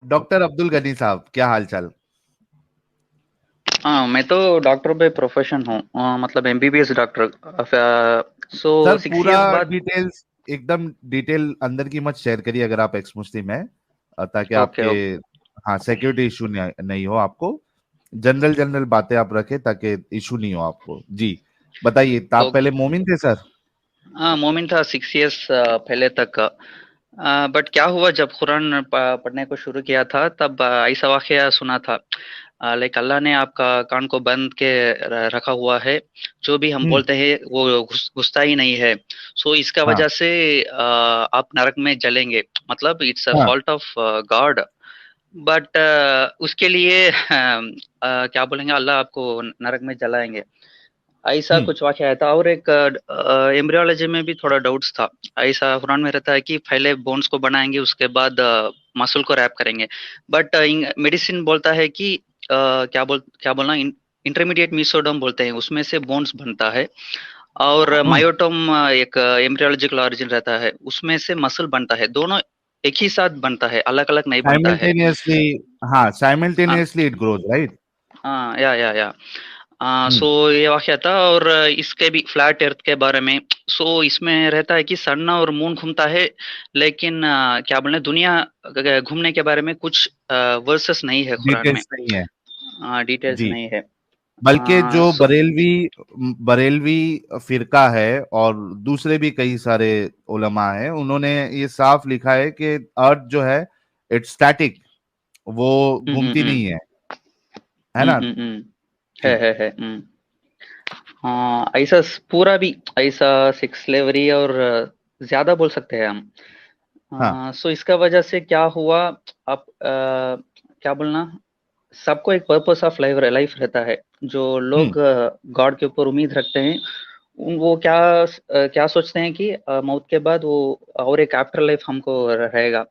Doctor Abdul Ghani साहब, क्या हाल चाल? हाँ, मैं तो डॉक्टर बाय प्रोफेशन हूँ। मतलब MBBS doctor. So sir, six पूरा इयर्स बाद। डिटेल्स, एकदम डिटेल अंदर की मत शेयर करिए अगर आप एक्स मुस्लिम हैं, ताकि ओके आपके, ओके। हाँ, सिक्योरिटी इशू नहीं हो आपको। जनरल जनरल बातें आप रखें ताकि इशू नहीं हो आपको। जी, बताइए। तो आप ओके। पहले मोमिन थे सर? हाँ, मोमिन था 6 इयर्स पहले तक। बट क्या हुआ जब कुरान पढ़ने को शुरू किया था तब ऐसा वाकया सुना था। लाइक अल्लाह ने आपका कान को बंद के रखा हुआ है। जो भी हम हम्म। बोलते हैं वो घुसता ही नहीं है। सो इसका हाँ वजह से आप नरक में जलेंगे। मतलब इट्स अ हाँ। Fault of God. बट उसके लिए क्या बोलेंगे, अल्लाह आपको नरक में जलाएंगे। ऐसा हम्म। कुछ वाकया आया था। और एक एम्ब्रियोलॉजी में भी थोड़ा डाउट्स था। ऐसा कुरान में रहता है कि पहले बोन्स को बनाएंगे, उसके बाद मसल को रैप करेंगे। बट मेडिसिन बोलता है कि क्या बोलना, इंटरमीडिएट मीसोडर्म बोलते हैं, उसमें से बोन्स बनता है। और हम्म। मायोटोम एक एम्ब्रियोलॉजिकल ऑरिजिन रहता है, उसमें से मसल बनता है। दोनों एक ही साथ बनता है, अलग अलग नहीं बनता है। साइमल्टेनियसली। हाँ, हाँ साइमल्टेनियसली इट ग्रोज, राइट। हाँ, या। हम्म। सो ये वाक़या था। और इसके भी फ्लैट अर्थ के बारे में। सो इसमें रहता है कि सन और मून घूमता है, लेकिन क्या बोले, दुनिया घूमने के बारे में कुछ वर्सेस नहीं है कुरान में। डिटेल्स नहीं है। डिटेल्स जी। नहीं है। बल्कि जो सो बरेलवी बरेलवी फिरका है, और दूसरे भी कई सारे उलमा हैं, उन्होंने ये साफ लिखा है कि अर्थ जो है, इट्स स्टैटिक, वो हुँ, हुँ, घूमती हुँ। नहीं है ना? जी। है। हाँ, ऐसा पूरा भी ऐसा सिक्स स्लेवरी और ज़्यादा बोल सकते हैं हम। हाँ। सो इसका वजह से क्या हुआ, आप क्या बोलना, सबको एक पर्पस ऑफ लाइफ लाइफ रहता है। जो हम्म। लोग गॉड के ऊपर उम्मीद रखते हैं, वो क्या सोचते हैं कि मौत के बाद वो और एक आफ्टर लाइफ हमको रहेगा।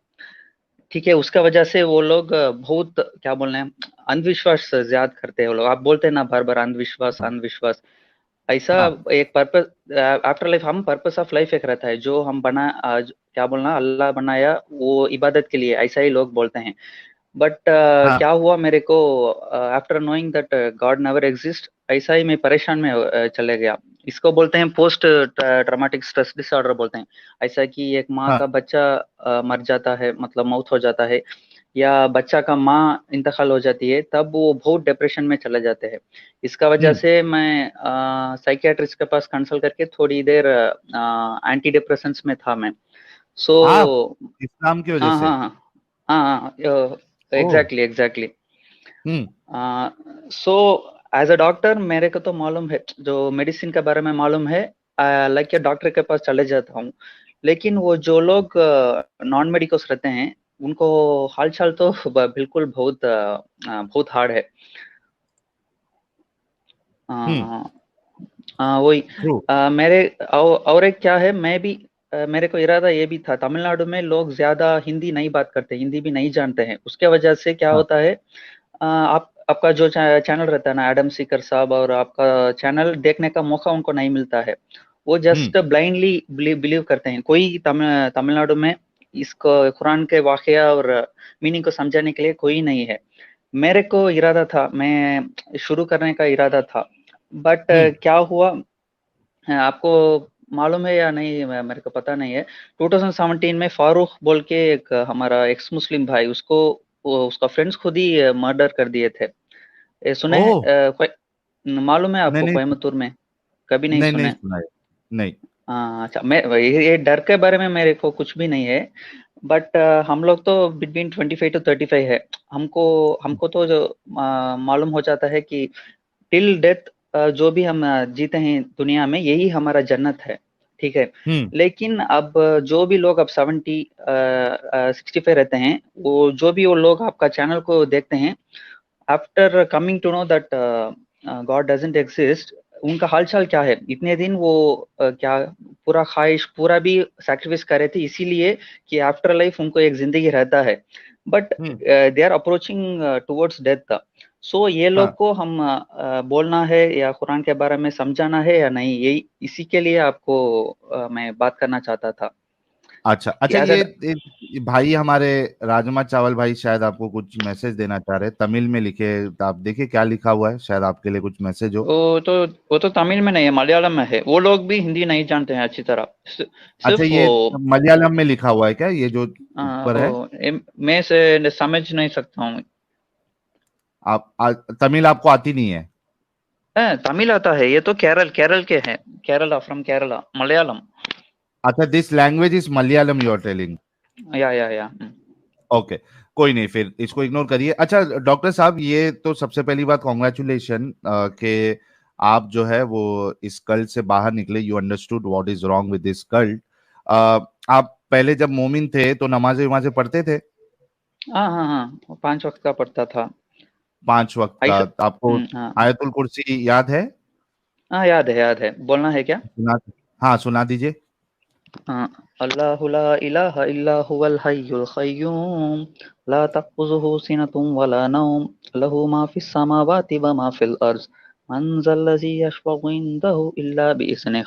ठीक है, उसका वजह से वो लोग बहुत क्या बोल रहे हैं, अंधविश्वास ज्यादा करते हैं वो लोग। आप बोलते हैं ना बार बार, अंधविश्वास हाँ अंधविश्वास। ऐसा हाँ। एक पर्पस आफ्टर लाइफ, हम पर्पस ऑफ लाइफ एक रहता है जो हम बना क्या बोलना, अल्लाह बनाया वो इबादत के लिए, ऐसा ही लोग बोलते हैं। बट हाँ। क्या हुआ मेरे को, after knowing that God never exist, ऐसा ही मैं परेशान में चले गया। इसको बोलते हैं पोस्ट ट्रॉमेटिक स्ट्रेस डिसऑर्डर बोलते हैं। ऐसा कि एक माँ हाँ। का बच्चा मर जाता है, मतलब मौत हो जाता है, या बच्चा का माँ इंतकाल हो जाती है, तब वो बहुत डिप्रेशन में चले जाते हैं। इसका वजह हम्म। से मैं साइकियाट्रिस्ट के पास कंसल्ट करके थोड़ी देर एंटी डिप्रेशंस में था मैं। सो आप इस्लाम की वजह हाँ से? हाँ हाँ हाँ, ओ। Exactly exactly. Hmm. So as a doctor मेरे को तो मालूम है, जो मेडिसिन के बारे में मालूम है, लाइक डॉक्टर के पास चले जाता हूँ। लेकिन वो जो लोग नॉन मेडिकल्स रहते हैं, उनको हालचाल तो बिल्कुल बहुत हार्ड है। अ, हम्म। वही। ट्रू। मेरे और एक क्या है, मैं भी मेरे को इरादा ये भी था, तमिलनाडु में लोग ज्यादा हिंदी नहीं बात करते, हिंदी भी नहीं जानते हैं। उसके वजह से क्या हाँ। होता है, आप आपका जो चैनल रहता है ना, एडम सीकर साहब, और आपका चैनल देखने का मौका उनको नहीं मिलता है। वो हम्म। जस्ट ब्लाइंडली बिलीव करते हैं। कोई तमिलनाडु में इसको कुरान के वाकया और मीनिंग को समझाने के लिए कोई नहीं है। मेरे को इरादा था, मैं शुरू करने का इरादा था। बट हम्म। क्या हुआ, आपको मालूम है या नहीं, मेरे को पता नहीं है। 2017 में फारूक बोल के एक हमारा एक्स मुस्लिम भाई, उसको उसका फ्रेंड्स खुद ही मर्डर कर दिए थे। ये सुने ओ। हैं, मालूम है नहीं आपको, नहीं। कोयम्बतूर में? कभी नहीं नहीं नहीं सुने? सुना है। नहीं। अच्छा, मैं ये डर के बारे में मेरे को कुछ भी नहीं है। बट हम लोग तो बिटवीन 25 to 35 है। हमको हमको तो जो मालूम हो जाता है कि टिल डेथ जो भी हम जीते हैं दुनिया में, यही हमारा जन्नत है। ठीक है। हम्म। लेकिन अब जो भी लोग अब 65 रहते हैं, वो लोग आपका चैनल को देखते हैं, after coming to know that God doesn't exist, उनका हालचाल क्या है। इतने दिन वो क्या पूरा ख्वाहिश पूरा भी सैक्रिफाइस कर रहे थे, इसीलिए कि आफ्टर लाइफ उनको एक जिंदगी रहता है। But hmm. They are approaching towards death. So ये लोग हाँ। को हम बोलना है या कुरान के बारे में समझाना है या नहीं, यही इसी के लिए आपको मैं बात करना चाहता था। अच्छा, याद है? ये भाई हमारे राजमा चावल भाई शायद आपको कुछ मैसेज देना चाह रहे हैं, तमिल में लिखे। तो आप देखिए क्या लिखा हुआ है, शायद आपके लिए कुछ मैसेज हो। वो तो तमिल में नहीं है, मलयालम में है। वो लोग भी हिंदी नहीं जानते हैं अच्छी तरह। अच्छा, सिर्फ वो ये मलयालम में लिखा हुआ है क्या, ये जो ऊपर है? मैं से समझ नहीं सकता हूँ। तमिल आपको आती नहीं है? तमिल आता है, ये तो केरल केरल के हैं। केरला, फ्रॉम केरला, मलयालम। अच्छा, this language is Malayalam you are telling. या ओके, कोई नहीं, फिर इसको इग्नोर करिए। अच्छा डॉक्टर साहब, ये तो सबसे पहली बात कॉन्ग्रेचुलेशन कि आप जो है वो इस कल्ट से बाहर निकले, you understood what is wrong with this cult. आप पहले जब मोमिन थे तो नमाजें वमाजें पढ़ते थे? हाँ हाँ हाँ, वो 5 वक्त का पढ़ता था। 5 वक्त का? ऐसा। आपको हाँ आयतुल कुर्सी याद है? हाँ, याद है याद है। बोलना है क्या? सुना? हाँ, सुना दीजिए। हाँ। अल्लाहु ला इलाहा इल्ला हुवल हय्युल क़य्यूम, ला तख़ुज़ुहु सिनतुम वला नौम, लहु मा फ़िस समावाति व मा फ़िल अर्ज़, मन ज़ल्लज़ी यशफ़अु इंदहु इल्ला बिइज़्निह,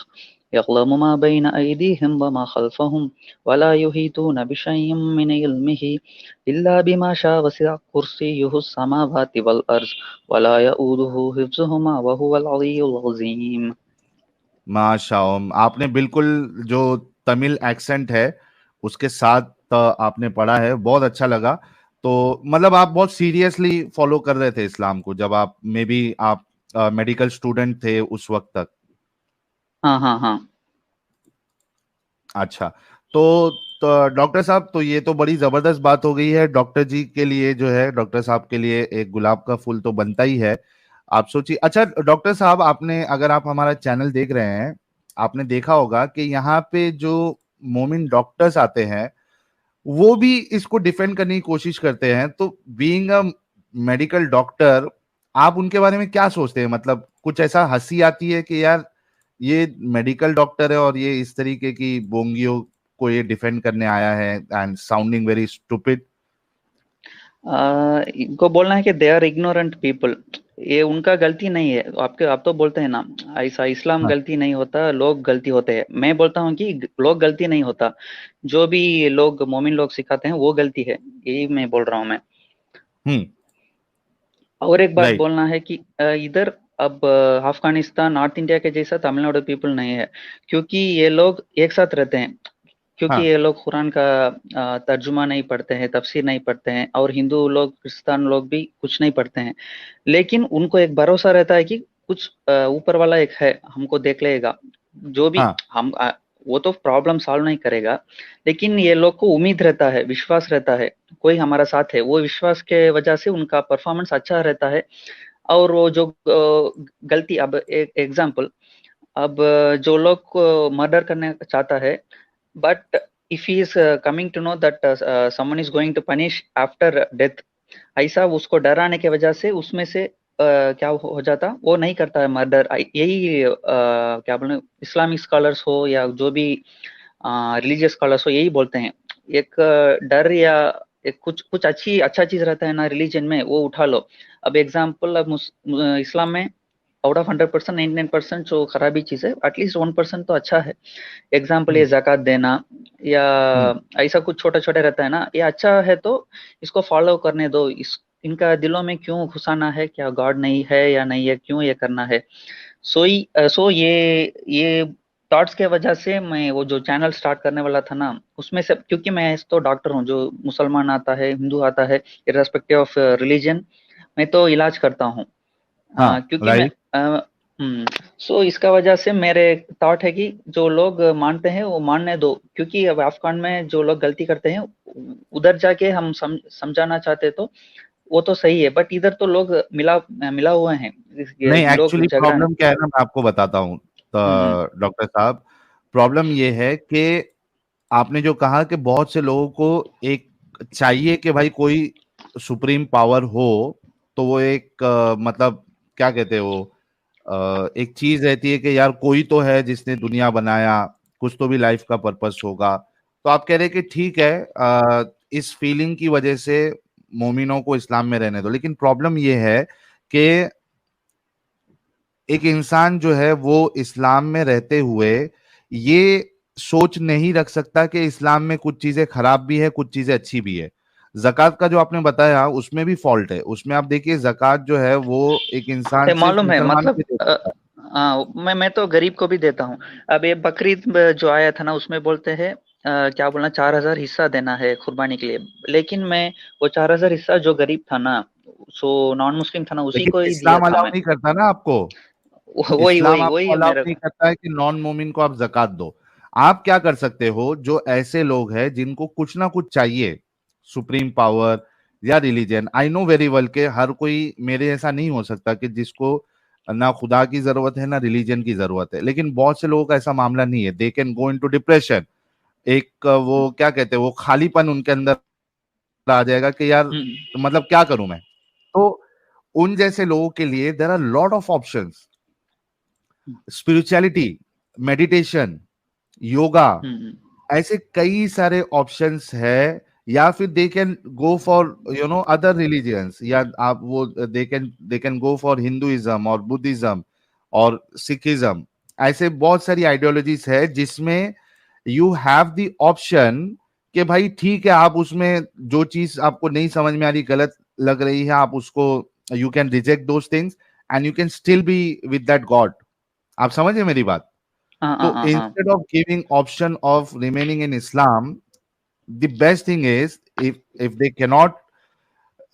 यअलमु मा बैन अयदीहिम व मा ख़ल्फ़हुम, वला युहीतूना बिशैइन मिन इल्मिही इल्ला बिमा शाअ, वसिअ कुर्सियुहुस समावाति वल अर्ज़, वला यऊदुहु हिफ़्ज़ुहुमा व हुवल अलिय्युल अज़ीम। माशाअल्लाह, आपने बिल्कुल जो तमिल एक्सेंट है उसके साथ आपने पढ़ा है, बहुत अच्छा लगा। तो मतलब आप बहुत सीरियसली फॉलो कर रहे थे इस्लाम को जब आप, मे बी आप मेडिकल स्टूडेंट थे उस वक्त तक? हाँ हाँ हाँ। अच्छा, तो डॉक्टर साहब, तो ये तो बड़ी जबरदस्त बात हो गई है। डॉक्टर जी के लिए जो है, डॉक्टर साहब के लिए एक गुलाब का फूल तो बनता ही है। आप सोचिए। अच्छा डॉक्टर साहब, आपने, अगर आप हमारा चैनल देख रहे हैं, आपने देखा होगा कि यहाँ पे जो मोमिन डॉक्टर्स आते हैं वो भी इसको डिफेंड करने की कोशिश करते हैं। तो बीइंग अ मेडिकल डॉक्टर, आप उनके बारे में क्या सोचते हैं? मतलब कुछ ऐसा हंसी आती है कि यार ये मेडिकल डॉक्टर है और ये इस तरीके की बोंगियों को ये डिफेंड करने आया है, एंड साउंडिंग वेरी स्टूपिड? इनको बोलना है कि दे आर इग्नोरेंट पीपल। ये उनका गलती नहीं है। आप तो बोलते हैं ना, ऐसा इस्लाम हाँ। गलती नहीं होता, लोग गलती होते हैं। मैं बोलता हूँ कि लोग गलती नहीं होता, जो भी लोग मोमिन लोग सिखाते हैं वो गलती है। यही मैं बोल रहा हूँ मैं। हम्म। और एक बात राइट। बोलना है कि इधर अब अफगानिस्तान, नॉर्थ इंडिया के जैसा तमिलनाडु पीपल नहीं है, क्योंकि ये लोग एक साथ रहते हैं। क्योंकि हाँ ये लोग कुरान का तर्जुमा नहीं पढ़ते हैं, तफसीर नहीं पढ़ते हैं, और हिंदू लोग, क्रिस्तान लोग भी कुछ नहीं पढ़ते हैं। लेकिन उनको एक भरोसा रहता है कि कुछ ऊपर वाला एक है, हमको देख लेगा। जो भी हाँ हम वो तो प्रॉब्लम सॉल्व नहीं करेगा, लेकिन ये लोग को उम्मीद रहता है, विश्वास रहता है, कोई हमारा साथ है। वो विश्वास के वजह से उनका परफॉर्मेंस अच्छा रहता है। और वो जो गलती, अब एक एग्जांपल, अब जो लोग को मर्डर करने चाहता है, but if he is coming to know that someone is going to punish after death, ऐसा उसको डराने के वजह से उसमें से क्या हो जाता, वो नहीं करता है मर्डर। यही क्या बोले, इस्लामिक स्कॉलर्स हो या जो भी रिलीजियस स्कॉलर्स हो, यही बोलते हैं। एक डर या एक कुछ कुछ अच्छा चीज रहता है ना रिलीजन में, वो उठा लो। अब एग्जाम्पल, अब इस्लाम में आउट ऑफ 100% 99% जो खराबी चीज है, एटलीस्ट 1% तो अच्छा है। एग्जाम्पल, ये हम्म ज़कात देना या हम्म ऐसा कुछ छोटा-छोटा रहता है ना, ये अच्छा है तो इसको फॉलो करने दो। इस इनका दिलों में क्यों घुसाना है, क्या गॉड नहीं है या नहीं है, क्यों ये करना है? सो ये थॉट्स के वजह से मैं वो जो चैनल स्टार्ट करने वाला था ना, उसमें से, क्योंकि मैं तो डॉक्टर हूँ, जो मुसलमान आता है, हिंदू आता है, इर्रेस्पेक्टिव ऑफ रिलीजन, मैं तो इलाज करता हूँ। हाँ। क्योंकि मैं राइट। हम्म सो इसका वजह से मेरे थॉट है कि जो लोग मानते हैं वो मानने दो, क्योंकि अब अफगान में जो लोग गलती करते हैं, उधर जाके हम समझाना चाहते तो वो तो सही है, बट इधर तो लोग मिला मिला हुए हैं, ये नहीं, लोग एक्चुअली झगड़ा। प्रॉब्लम क्या है ना, मैं आपको बताता हूँ हम्म डॉक्टर साहब। प्रॉब्लम ये है कि आपने जो कहा कि बहुत से लोगों को एक चाहिए कि भाई कोई सुप्रीम पावर हो, तो वो एक मतलब क्या कहते हैं वो, एक चीज रहती है कि यार कोई तो है जिसने दुनिया बनाया, कुछ तो भी लाइफ का पर्पस होगा। तो आप कह रहे हैं कि ठीक है, इस फीलिंग की वजह से मोमिनों को इस्लाम में रहने दो। लेकिन प्रॉब्लम ये है कि एक इंसान जो है वो इस्लाम में रहते हुए ये सोच नहीं रख सकता कि इस्लाम में कुछ चीजें खराब भी है, कुछ चीजें अच्छी भी है। जक़ात का जो आपने बताया उसमें भी फॉल्ट है, उसमें आप देखिए जक़ात जो है वो एक इंसान सिर्फ मालूम है, मुसलमान मतलब को दे सकता है। मैं तो गरीब को भी देता हूँ। अब ये बकरीद जो आया था ना, उसमें बोलते हैं क्या बोलना, 4,000 हिस्सा देना है कुर्बानी के लिए। लेकिन मैं वो 4,000 हिस्सा जो गरीब था ना, सो नॉन मुस्लिम था ना, उसी लेकिन को ही दिया इस्लाम था अलाउ मैं। नहीं करता ना आपको, वही इस्लाम वही आपको वही अलाउ मेरा। नहीं करता है कि नॉन मोमिन को आप जक़ात दो। आप क्या कर सकते हो, जो ऐसे लोग हैं जिनको कुछ ना कुछ चाहिए, सुप्रीम पावर या religion, I know very well के हर कोई मेरे ऐसा नहीं हो सकता कि जिसको ना खुदा की जरूरत है ना रिलीजन की जरूरत है, लेकिन बहुत से लोगों का ऐसा मामला नहीं है, दे कैन गो इनटू डिप्रेशन। एक वो क्या कहते हैं, वो खालीपन उनके अंदर आ जाएगा कि यार हम्म मतलब क्या करूं मैं। तो उन जैसे लोगों के लिए there are lot of options, spirituality, meditation, yoga, hmm ऐसे कई सारे ऑप्शंस है। या फिर they can go for other religions, या आप वो they can go for Hinduism और बुद्धिज्म और सिखिज्म। ऐसे बहुत सारी आइडियोलॉजीज है जिसमें यू हैव द ऑप्शन कि भाई ठीक है, आप उसमें जो चीज आपको नहीं समझ में आ रही, गलत लग रही है, आप उसको you can reject those things and you can still be with that God. आप समझे मेरी बात? हाँ हाँ तो हाँ हाँ। instead of giving option of remaining in Islam, the best thing is, if they cannot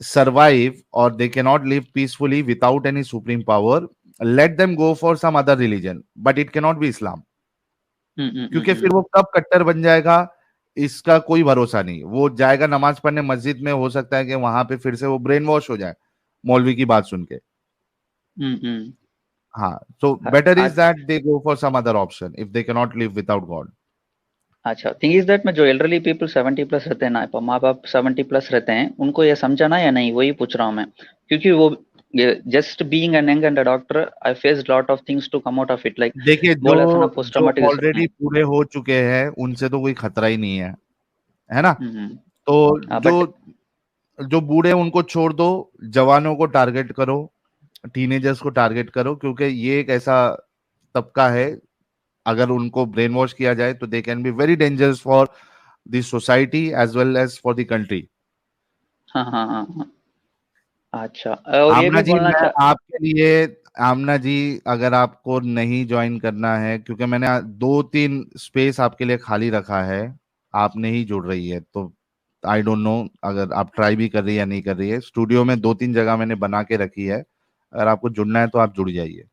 survive or they cannot live peacefully without any supreme power, let them go for some other religion, but it cannot be Islam। क्योंकि फिर हम्म। वो कब कट्टर बन जाएगा इसका कोई भरोसा नहीं। वो जाएगा नमाज पढ़ने मस्जिद में, हो सकता है कि वहां पे फिर से वो ब्रेन वॉश हो जाए मौलवी की बात सुन के। हम्म। हाँ, so better is that they go for some other option if they cannot live without God। अच्छा, थिंग इज दैट में जो एल्डरली पीपल 70+ रहते हैं ना, माँ बाप 70+ रहते हैं, उनको ये समझाना या नहीं, वही पूछ रहा हूँ मैं। क्योंकि वो just being an young and a doctor, I face lot of things to come out of it, like देखिए, जो बोला था ना पोस्ट जो ट्रॉमेटिक। ऑलरेडी पूरे हो चुके हैं उनसे तो कोई खतरा ही नहीं है ना? तो बट जो जो बूढ़े हैं उनको छोड़ दो, जवानों को टारगेट करो, टीनेजर्स को टारगेट करो, क्योंकि ये एक ऐसा तबका है, अगर उनको ब्रेन वॉश किया जाए तो they can be very dangerous for the society as well as for the country. हाँ हाँ हाँ हाँ। अच्छा, और ये आमना भी जी, बोलना मैं चाह। आपके लिए, आमना जी, अगर आपको नहीं ज्वाइन करना है, क्योंकि मैंने 2-3 स्पेस आपके लिए खाली रखा है, आप नहीं जुड़ रही है तो आई डोंट नो अगर आप ट्राई भी कर रही है या नहीं कर रही है। स्टूडियो में 2-3 जगह मैंने बना के रखी है, अगर आपको जुड़ना है तो आप जुड़ जाइए।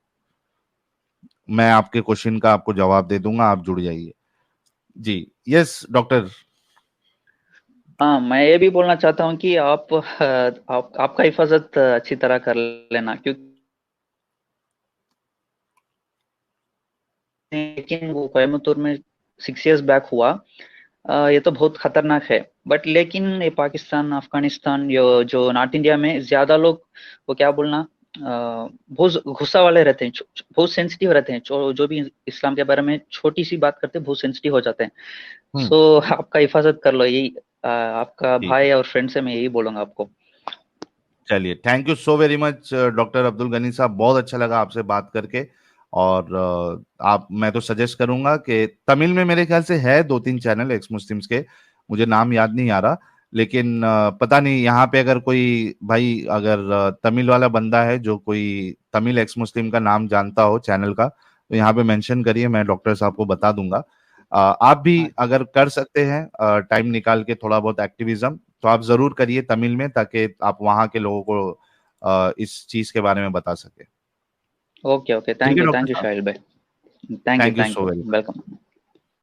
मैं आपके क्वेश्चन का आपको जवाब दे दूंगा, आप जुड़ जाइए। जी, यस डॉक्टर। हाँ, मैं ये भी बोलना चाहता हूँ कि आपका हिफाजत अच्छी तरह कर लेना, क्योंकि लेकिन वो कोयम्बतूर में 6 इयर्स बैक हुआ। ये तो बहुत खतरनाक है। बट लेकिन ये पाकिस्तान, अफगानिस्तान, जो नॉर्थ इंडिया में ज्यादा लोग, वो क्या बोलना, बहुत गुस्सा वाले रहते हैं, बहुत सेंसिटिव रहते हैं, जो भी इस्लाम के बारे में छोटी सी बात करते हैं बहुत सेंसिटिव हो जाते हैं। हम्म। सो आपका हिफाजत कर लो, यही आपका जी, भाई और फ्रेंड से मैं यही बोलूंगा आपको। चलिए, thank you so very much doctor Abdul Ghani sahab, बहुत अच्छा लगा आपसे बात करके। और आप, मैं तो सजेस्ट करूंगा कि तमिल में मेरे ख्याल से है 2-3 चैनल एक्स मुस्लिम्स के, मुझे नाम याद नहीं आ रहा, लेकिन पता नहीं यहाँ पे अगर कोई भाई, अगर तमिल वाला बंदा है जो कोई तमिल एक्स मुस्लिम का नाम जानता हो चैनल का, तो यहाँ पे मेंशन करिए, मैं डॉक्टर साहब को बता दूंगा। आप भी अगर कर सकते हैं टाइम निकाल के थोड़ा बहुत एक्टिविज्म, तो आप जरूर करिए तमिल में, ताकि आप वहाँ के लोगों को इस चीज के बारे में बता सके। ओके ओके, ठीक है थैंक डॉक्टर यू साहब, शाहिल भाई, thank thank you you so very much. Welcome.